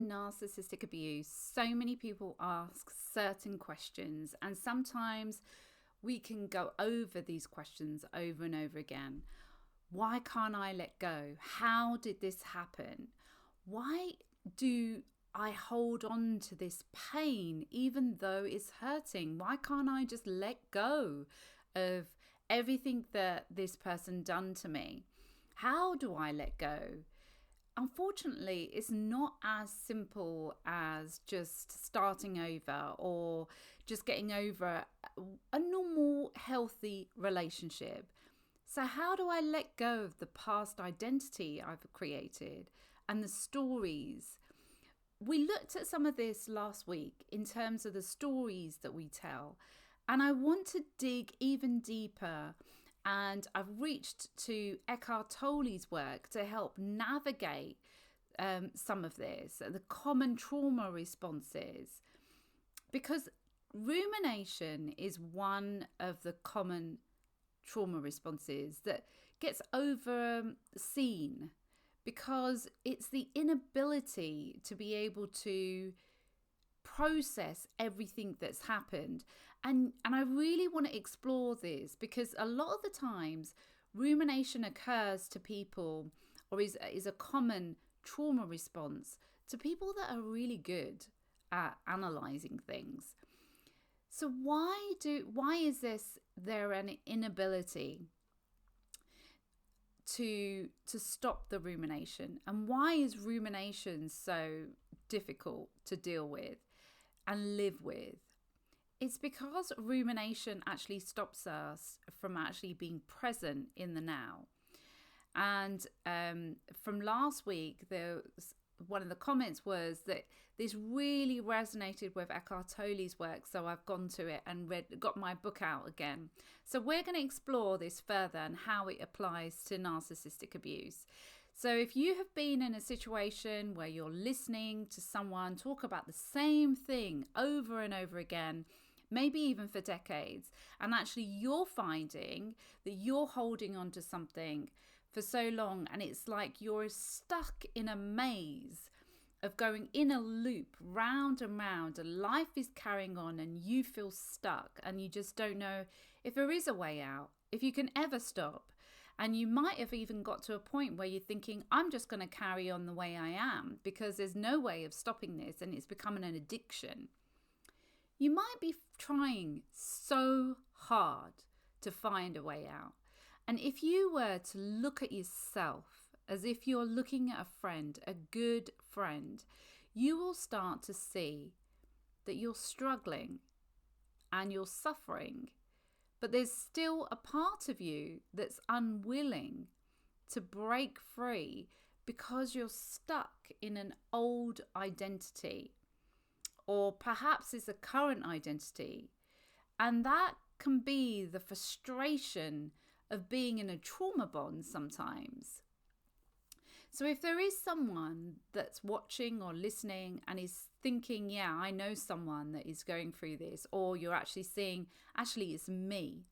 Narcissistic abuse, so many people ask certain questions, and sometimes we can go over these questions over and over again. Why can't I let go? How did this happen? Why do I hold on to this pain even though it's hurting? Why can't I just let go of everything that this person done to me? How do I let go? Unfortunately, it's not as simple as just starting over or just getting over a normal, healthy relationship. So, how do I let go of the past identity I've created and the stories? We looked at some of this last week in terms of the stories that we tell, and I want to dig even deeper. And I've reached to Eckhart Tolle's work to help navigate some of this, the common trauma responses, because rumination is one of the common trauma responses that gets overseen because it's the inability to be able to process everything that's happened. And I really want to explore this because a lot of the times rumination occurs to people, or is a common trauma response to people that are really good at analyzing things. So why is there an inability to stop the rumination, and why is rumination so difficult to deal with and live with? It's because rumination actually stops us from actually being present in the now. And from last week, one of the comments was that this really resonated with Eckhart Tolle's work, so I've gone to it and got my book out again. So we're going to explore this further and how it applies to narcissistic abuse. So if you have been in a situation where you're listening to someone talk about the same thing over and over again, maybe even for decades, and actually you're finding that you're holding on to something for so long, and it's like you're stuck in a maze of going in a loop round and round, and life is carrying on and you feel stuck and you just don't know if there is a way out, if you can ever stop. And you might have even got to a point where you're thinking, I'm just going to carry on the way I am because there's no way of stopping this and it's becoming an addiction. You might be trying so hard to find a way out. And if you were to look at yourself as if you're looking at a friend, a good friend, you will start to see that you're struggling and you're suffering, but there's still a part of you that's unwilling to break free because you're stuck in an old identity, or perhaps it's a current identity. And that can be the frustration of being in a trauma bond sometimes. So if there is someone that's watching or listening and is thinking, yeah, I know someone that is going through this, or you're actually seeing, actually it's me,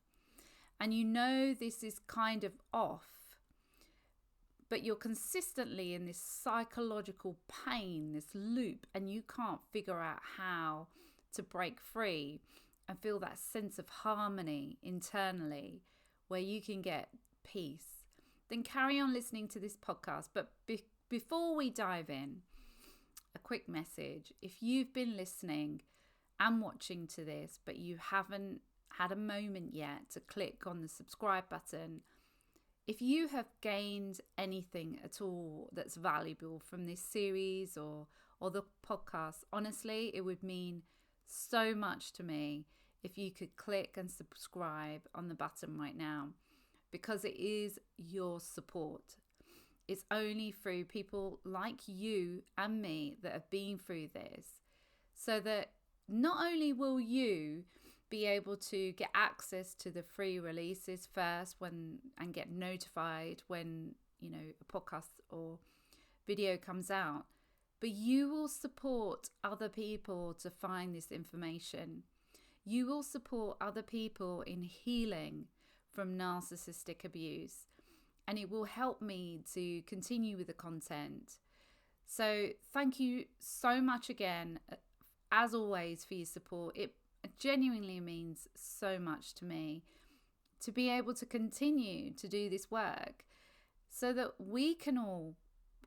and you know this is kind of off, but you're consistently in this psychological pain, this loop, and you can't figure out how to break free and feel that sense of harmony internally where you can get peace, then carry on listening to this podcast. But before we dive in, a quick message. If you've been listening and watching to this, but you haven't had a moment yet to click on the subscribe button, if you have gained anything at all that's valuable from this series or the podcast, honestly, it would mean so much to me if you could click and subscribe on the button right now, because it is your support. It's only through people like you and me that have been through this, so that not only will you be able to get access to the free releases first and get notified when, a podcast or video comes out, but you will support other people to find this information. You will support other people in healing from narcissistic abuse, and it will help me to continue with the content. So thank you so much again, as always, for your support. It genuinely means so much to me to be able to continue to do this work so that we can all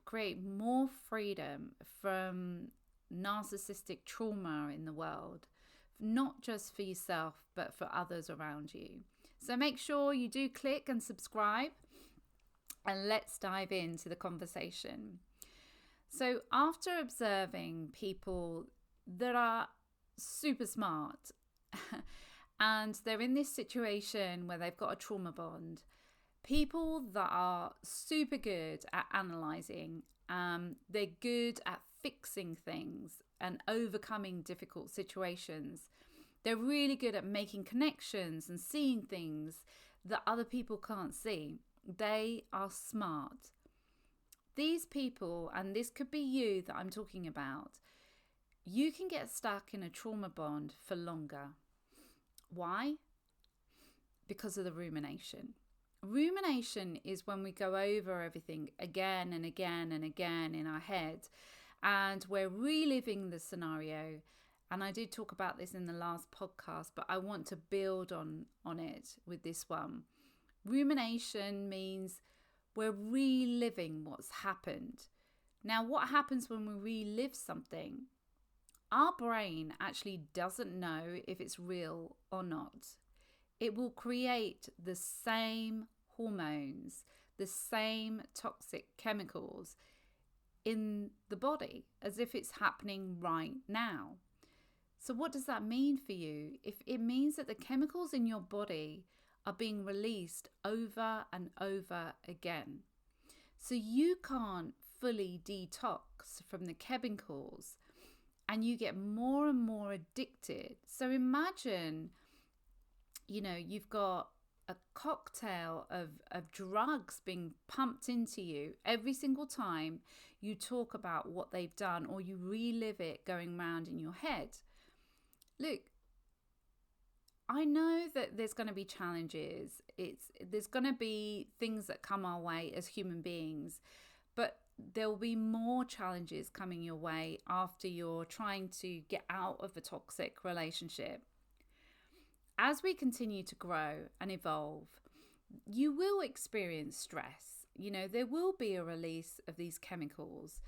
create more freedom from narcissistic trauma in the world, not just for yourself, but for others around you. So make sure you do click and subscribe, and let's dive into the conversation. So after observing people that are super smart and they're in this situation where they've got a trauma bond, people that are super good at analysing, they're good at fixing things and overcoming difficult situations. They're really good at making connections and seeing things that other people can't see. They are smart. These people, and this could be you that I'm talking about, you can get stuck in a trauma bond for longer. Why? Because of the rumination. Rumination is when we go over everything again and again and again in our head, and we're reliving the scenario. And I did talk about this in the last podcast, but I want to build on it with this one. Rumination means we're reliving what's happened. Now, what happens when we relive something? Our brain actually doesn't know if it's real or not. It will create the same hormones, the same toxic chemicals in the body as if it's happening right now. So what does that mean for you? If it means that the chemicals in your body are being released over and over again. So you can't fully detox from the chemicals and you get more and more addicted. So imagine, you've got a cocktail of drugs being pumped into you every single time you talk about what they've done or you relive it going round in your head. Look, I know that there's going to be challenges. There's going to be things that come our way as human beings, but there will be more challenges coming your way after you're trying to get out of a toxic relationship. As we continue to grow and evolve, you will experience stress. There will be a release of these chemicals.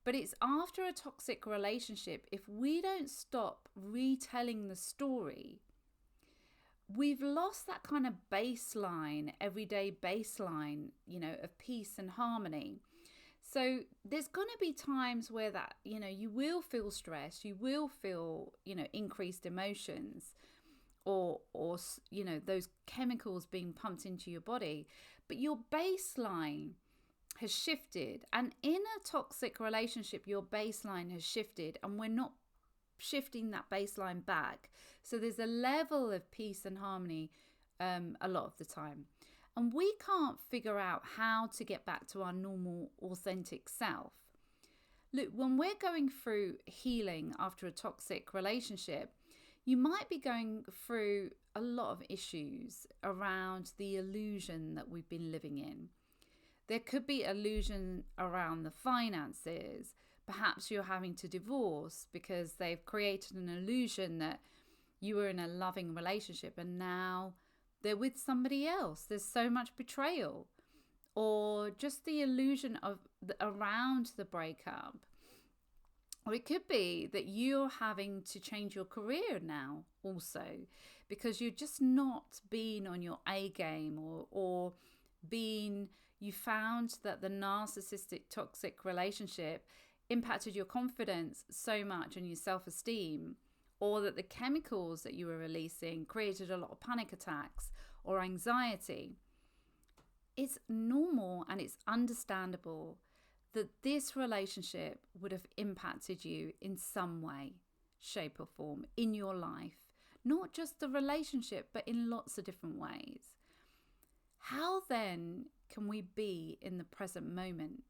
But it's after a toxic relationship, if we don't stop retelling the story, we've lost that kind of baseline, everyday baseline, of peace and harmony. So there's going to be times where that, you will feel stress, you will feel, increased emotions or those chemicals being pumped into your body, but your baseline has shifted. And in a toxic relationship, your baseline has shifted and we're not shifting that baseline back. So there's a level of peace and harmony a lot of the time. And we can't figure out how to get back to our normal, authentic self. Look, when we're going through healing after a toxic relationship, you might be going through a lot of issues around the illusion that we've been living in. There could be illusion around the finances. Perhaps you're having to divorce because they've created an illusion that you were in a loving relationship and now they're with somebody else. There's so much betrayal. Or just the illusion of around the breakup. Or it could be that you're having to change your career now also because you're just not being on your A game or being... You found that the narcissistic toxic relationship impacted your confidence so much and your self-esteem, or that the chemicals that you were releasing created a lot of panic attacks or anxiety. It's normal and it's understandable that this relationship would have impacted you in some way, shape or form in your life. Not just the relationship, but in lots of different ways. How then can we be in the present moment?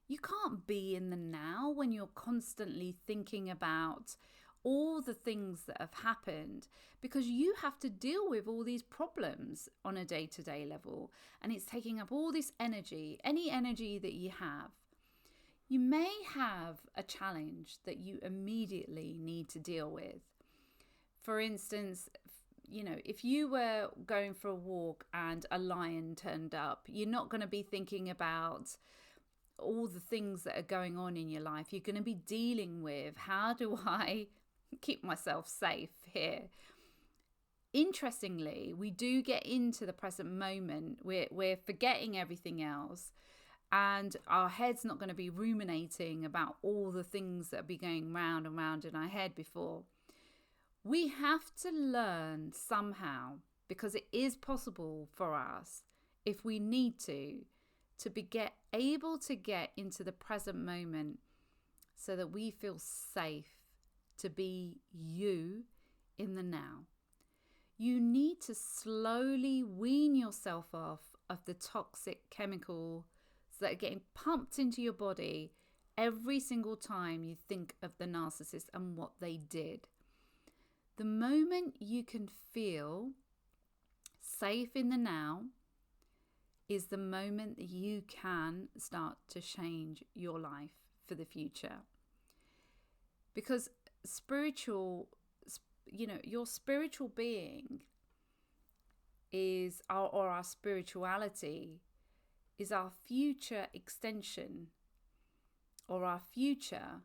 You can't be in the now when you're constantly thinking about all the things that have happened, because you have to deal with all these problems on a day-to-day level, and it's taking up all this energy, any energy that you have. You may have a challenge that you immediately need to deal with. For instance, if you were going for a walk and a lion turned up, you're not going to be thinking about all the things that are going on in your life. You're going to be dealing with, how do I keep myself safe here? Interestingly, we do get into the present moment. We're forgetting everything else, and our head's not going to be ruminating about all the things that be going round and round in our head before. We have to learn somehow, because it is possible for us, if we need to be able to get into the present moment so that we feel safe to be you in the now. You need to slowly wean yourself off of the toxic chemicals that are getting pumped into your body every single time you think of the narcissist and what they did. The moment you can feel safe in the now is the moment that you can start to change your life for the future. Because your spiritual being is our spirituality is our future extension, or our future,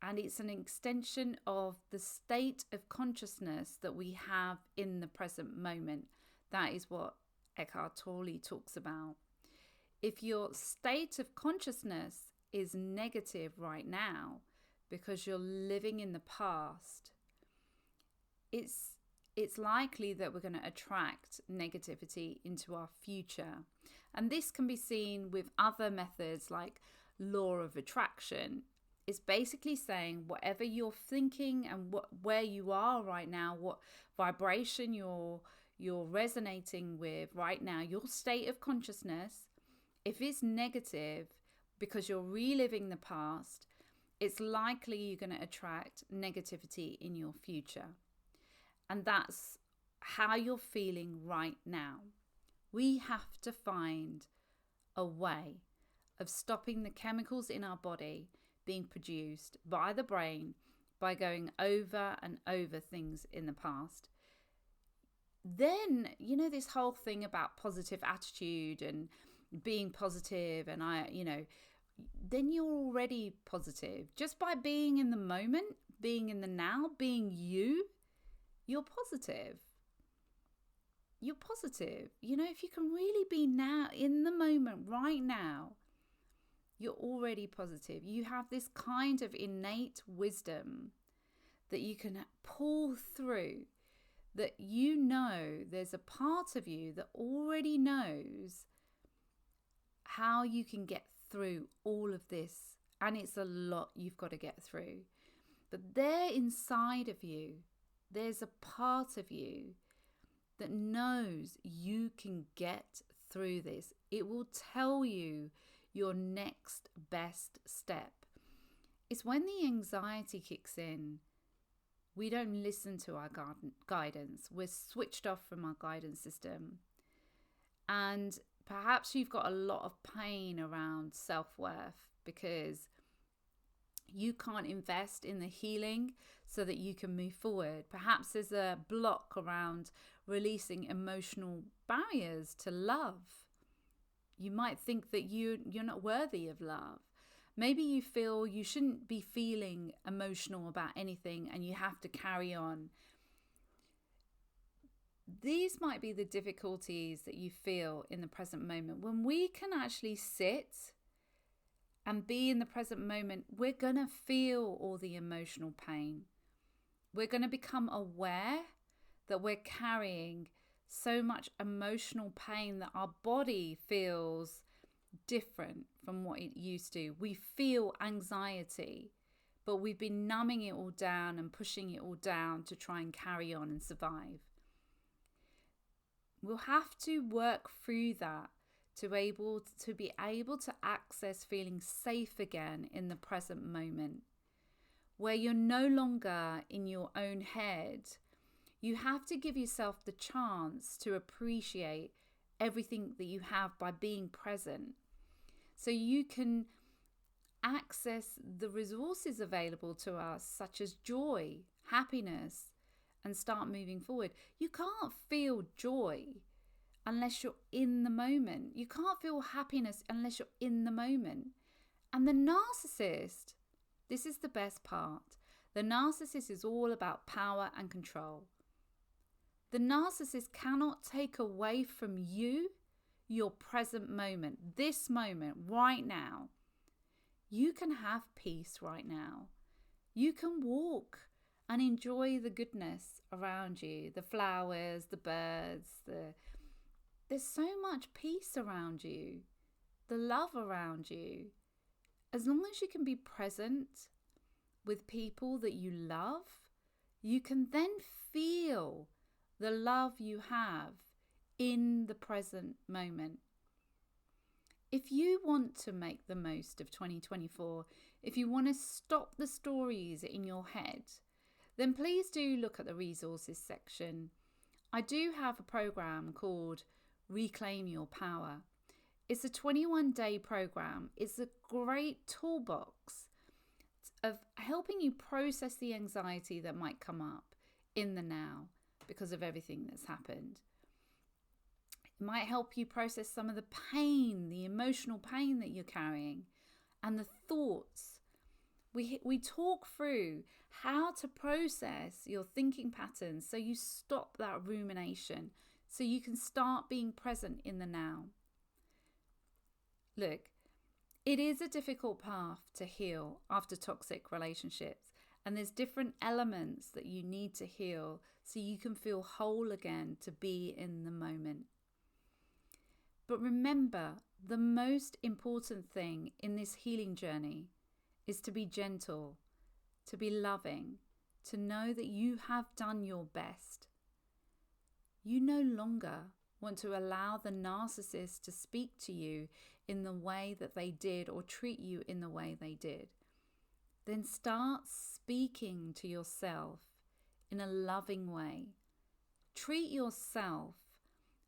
and it's an extension of the state of consciousness that we have in the present moment. That is what Eckhart Tolle talks about. If your state of consciousness is negative right now because you're living in the past, it's likely that we're going to attract negativity into our future. And this can be seen with other methods like law of attraction. It's basically saying whatever you're thinking and where you are right now, what vibration you're resonating with right now, your state of consciousness, if it's negative because you're reliving the past, it's likely you're going to attract negativity in your future. And that's how you're feeling right now. We have to find a way of stopping the chemicals in our body being produced by the brain by going over and over things in the past. Then, this whole thing about positive attitude and being positive, and then you're already positive. Just by being in the moment, being in the now, being you're positive. You're positive. If you can really be now in the moment right now, you're already positive. You have this kind of innate wisdom that you can pull through, that there's a part of you that already knows how you can get through all of this. And it's a lot you've got to get through. But there inside of you, there's a part of you that knows you can get through this. It will tell you your next best step. It's when the anxiety kicks in, we don't listen to our guidance. We're switched off from our guidance system. And perhaps you've got a lot of pain around self-worth because you can't invest in the healing so that you can move forward. Perhaps there's a block around releasing emotional barriers to love. You might think that you're not worthy of love. Maybe you feel you shouldn't be feeling emotional about anything and you have to carry on. These might be the difficulties that you feel in the present moment. When we can actually sit and be in the present moment, we're going to feel all the emotional pain. We're going to become aware that we're carrying so much emotional pain that our body feels different from what it used to. We feel anxiety, but we've been numbing it all down and pushing it all down to try and carry on and survive. We'll have to work through that to be able to access feeling safe again in the present moment, where you're no longer in your own head. You have to give yourself the chance to appreciate everything that you have by being present. So you can access the resources available to us, such as joy, happiness, and start moving forward. You can't feel joy unless you're in the moment. You can't feel happiness unless you're in the moment. And the narcissist, this is the best part. The narcissist is all about power and control. The narcissist cannot take away from you your present moment, this moment, right now. You can have peace right now. You can walk and enjoy the goodness around you, the flowers, the birds, there's so much peace around you, the love around you. As long as you can be present with people that you love, you can then feel the love you have in the present moment. If you want to make the most of 2024, if you want to stop the stories in your head, then please do look at the resources section. I do have a program called Reclaim Your Power. It's a 21-day program. It's a great toolbox of helping you process the anxiety that might come up in the now because of everything that's happened. It might help you process some of the pain, the emotional pain that you're carrying, and the thoughts. We talk through how to process your thinking patterns so you stop that rumination, so you can start being present in the now. Look, it is a difficult path to heal after toxic relationships, and there's different elements that you need to heal so you can feel whole again, to be in the moment. But remember, the most important thing in this healing journey is to be gentle, to be loving, to know that you have done your best. You no longer want to allow the narcissist to speak to you in the way that they did or treat you in the way they did. Then start speaking to yourself in a loving way. Treat yourself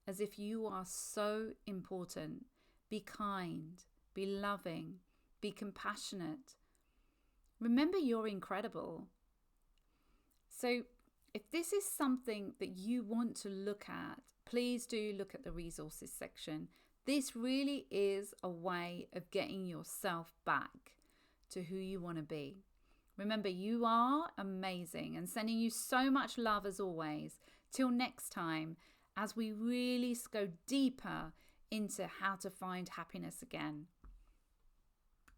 as if you are so important. Be kind, be loving, be compassionate. Remember, you're incredible. So if this is something that you want to look at, please do look at the resources section. This really is a way of getting yourself back to who you want to be. Remember, you are amazing, and sending you so much love as always. Till next time, as we really go deeper into how to find happiness again.